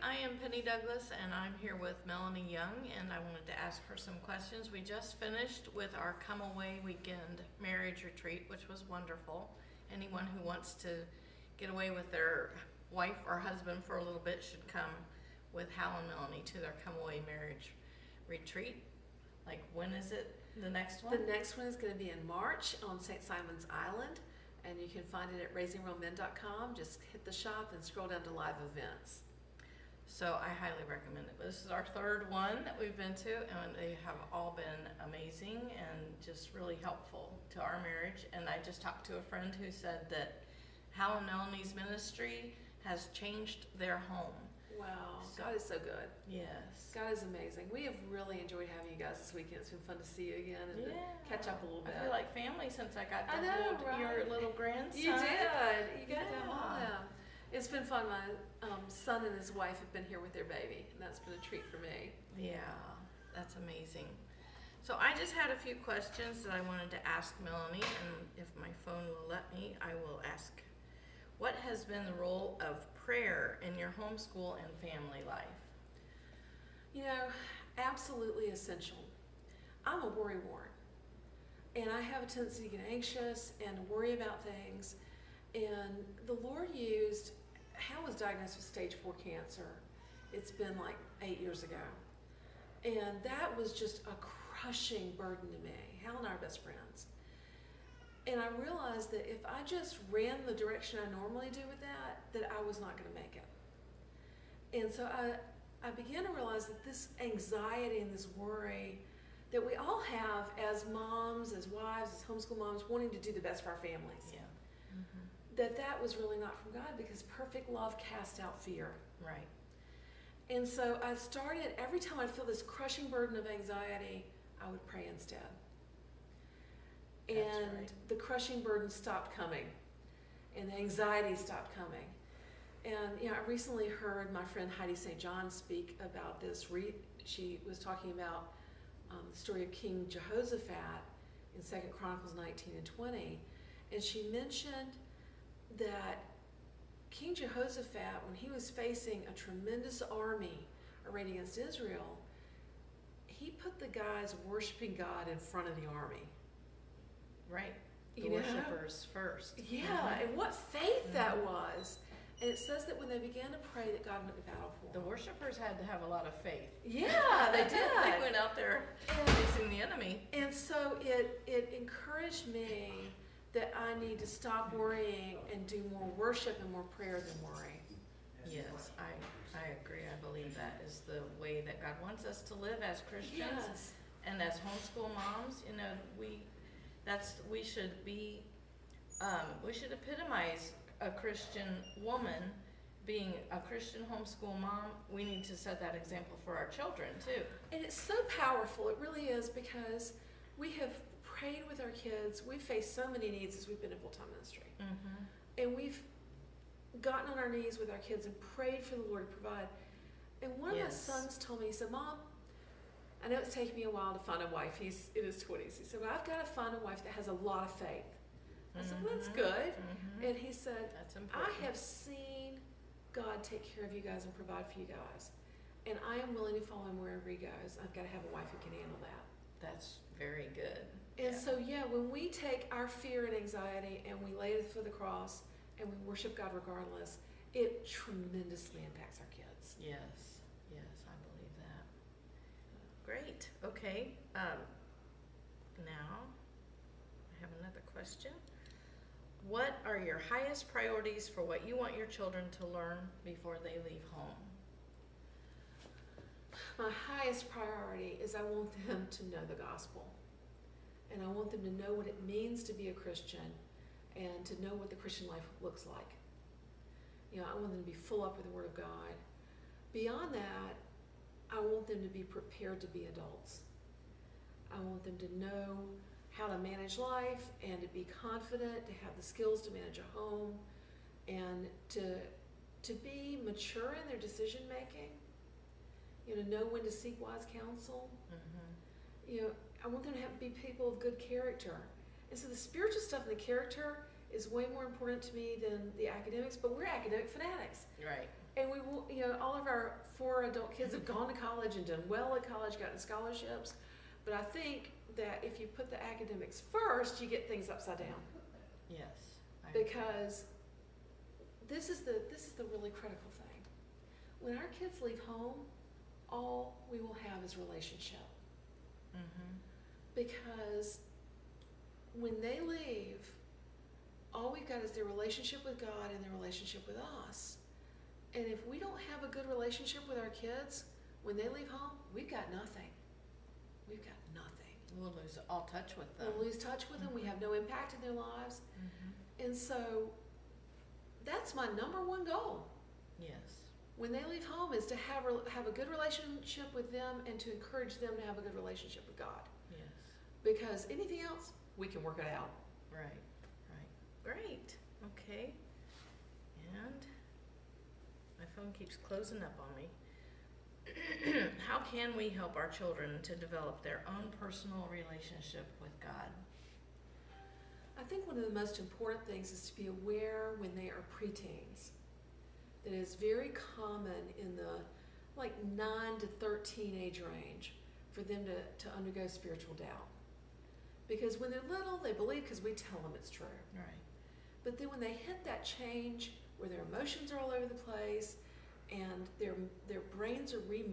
I am Penny Douglas, and I'm here with Melanie Young, and I wanted to ask her some questions. We just finished with our Come Away Weekend Marriage Retreat, which was wonderful. Anyone who wants to get away with their wife or husband for a little bit should come with Hal and Melanie to their Come Away Marriage Retreat. Like, when is it, the next one? The next one is going to be in March on St. Simon's Island, and you can find it at raisingrealmen.com. Just hit the shop and scroll down to live events. So I highly recommend it. This is our third one that we've been to, and they have all been amazing and just really helpful to our marriage. And I just talked to a friend who said that Hal and Melanie's ministry has changed their home. Wow, God is so good. Yes. God is amazing. We have really enjoyed having you guys this weekend. It's been fun to see you again and to catch up a little bit. I feel like family since I got to hold right? Your little grandson. You did. You got to hold him. It's been fun. My son and his wife have been here with their baby, and that's been a treat for me. Yeah, that's amazing. So I just had a few questions that I wanted to ask Melanie, and if my phone will let me, I will ask. What has been the role of prayer in your homeschool and family life? You know, absolutely essential. I'm a worrywart, and I have a tendency to get anxious and worry about things. And the Lord used, Hal was diagnosed with stage 4 cancer. It's been like 8 years ago. And that was just a crushing burden to me. Hal and I are best friends. And I realized that if I just ran the direction I normally do with that I was not going to make it. And so I began to realize that this anxiety and this worry that we all have as moms, as wives, as homeschool moms, wanting to do the best for our families. Yeah. That was really not from God, because perfect love casts out fear. Right. And so I started, every time I feel this crushing burden of anxiety, I would pray instead. And the crushing burden stopped coming, and the anxiety stopped coming. And you know, I recently heard my friend Heidi St. John speak about this. She was talking about the story of King Jehoshaphat in 2 Chronicles 19 and 20, and she mentioned that King Jehoshaphat, when he was facing a tremendous army arrayed against Israel, he put the guys worshiping God in front of the army. Right. The worshipers first. Yeah, and what faith that was. And it says that when they began to pray, that God went to battle for them. The worshipers had to have a lot of faith. Yeah, they did. They went out there facing the enemy. And so it encouraged me that I need to stop worrying and do more worship and more prayer than worry. Yes, I agree. I believe that is the way that God wants us to live as Christians. Yes. And as homeschool moms, you know, we should epitomize a Christian woman being a Christian homeschool mom. We need to set that example for our children too. And it's so powerful. It really is, because we have prayed with our kids. We've faced so many needs as we've been in full-time ministry. And we've gotten on our knees with our kids and prayed for the Lord to provide. And one of my sons told me, he said, "Mom, I know it's taken me a while to find a wife." He's in his 20s. He said, "Well, I've got to find a wife that has a lot of faith." I said, "Well, that's good." And he said, "That's important. I have seen God take care of you guys and provide for you guys. And I am willing to follow him wherever he goes. I've got to have a wife who can handle that." That's very good. And so, when we take our fear and anxiety and we lay it for the cross and we worship God regardless, it tremendously impacts our kids. Yes, I believe that. Great. Okay. Now, I have another question. What are your highest priorities for what you want your children to learn before they leave home? My highest priority is I want them to know the gospel. And I want them to know what it means to be a Christian and to know what the Christian life looks like. You know, I want them to be full up with the Word of God. Beyond that, I want them to be prepared to be adults. I want them to know how to manage life and to be confident, to have the skills to manage a home, and to be mature in their decision making. You know when to seek wise counsel. You know, I want them to be people of good character. And so the spiritual stuff and the character is way more important to me than the academics, but we're academic fanatics. Right. And we will, all of our 4 adult kids have gone to college and done well at college, gotten scholarships. But I think that if you put the academics first, you get things upside down. Yes. I agree. Because this is the really critical thing. When our kids leave home, all we will have is relationship. Mm-hmm. Because when they leave, all we've got is their relationship with God and their relationship with us. And if we don't have a good relationship with our kids, when they leave home, we've got nothing. We've got nothing. We'll lose all touch with them. We'll lose touch with them. We have no impact in their lives. Mm-hmm. And so that's my #1 goal. Yes. When they leave home is to have a good relationship with them and to encourage them to have a good relationship with God. Yes. Because anything else, we can work it out. Right. Great. Okay. And my phone keeps closing up on me. How can we help our children to develop their own personal relationship with God? I think one of the most important things is to be aware when they are preteens. That is very common in the 9 to 13 age range for them to undergo spiritual doubt. Because when they're little, they believe because we tell them it's true. Right. But then when they hit that change where their emotions are all over the place and their brains are remodeling,